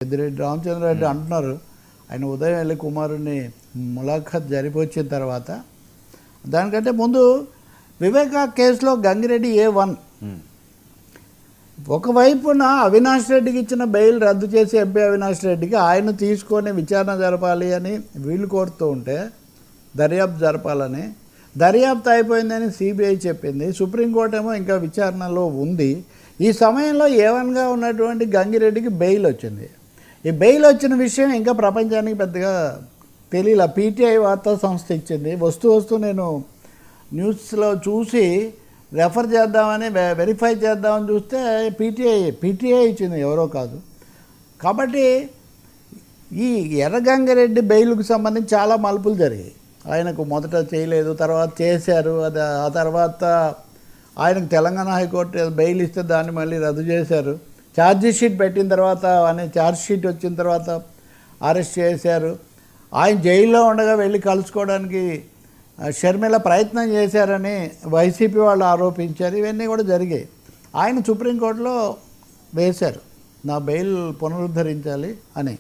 పెద్దిరెడ్డి రామచంద్రారెడ్డి అంటున్నారు ఆయన ఉదయం వెళ్ళి కుమారుని ములాఖత్ జరిపొచ్చిన తర్వాత దానికంటే ముందు వివేకా కేసులో గంగిరెడ్డి A1 ఒకవైపున అవినాష్ రెడ్డికి ఇచ్చిన బెయిల్ రద్దు చేసి ఎంపీ అవినాష్ రెడ్డికి ఆయన తీసుకొని విచారణ జరపాలి అని వీళ్ళు కోరుతూ ఉంటే దర్యాప్తు జరపాలని దర్యాప్తు అయిపోయిందని సిబిఐ చెప్పింది. సుప్రీంకోర్టు ఏమో ఇంకా విచారణలో ఉంది. ఈ సమయంలో A1గా ఉన్నటువంటి గంగిరెడ్డికి బెయిల్ వచ్చింది. ఈ బెయిల్ వచ్చిన విషయం ఇంకా ప్రపంచానికి పెద్దగా తెలియలే. పీటీఐ వార్తా సంస్థ ఇచ్చింది. వస్తూ నేను న్యూస్లో చూసి రెఫర్ చేద్దామని వెరిఫై చేద్దామని చూస్తే పీటీఐ ఇచ్చింది, ఎవరో కాదు. కాబట్టి ఈ ఎర్రగంగిరెడ్డి బెయిల్కు సంబంధించి చాలా మలుపులు జరిగాయి. ఆయనకు మొదట చేయలేదు, తర్వాత చేశారు. ఆ తర్వాత ఆయనకు తెలంగాణ హైకోర్టు బెయిల్ ఇస్తే దాన్ని మళ్ళీ రద్దు చేశారు. ఛార్జ్ షీట్ పెట్టిన తర్వాత ఛార్జ్ షీట్ వచ్చిన తర్వాత అరెస్ట్ చేశారు. ఆయన జైల్లో ఉండగా వెళ్ళి కలుసుకోవడానికి షర్మిల ప్రయత్నం చేశారని వైసీపీ వాళ్ళు ఆరోపించారు. ఇవన్నీ కూడా జరిగాయి. ఆయన సుప్రీంకోర్టులో వేశారు, నా బెయిల్ పునరుద్ధరించాలి అని.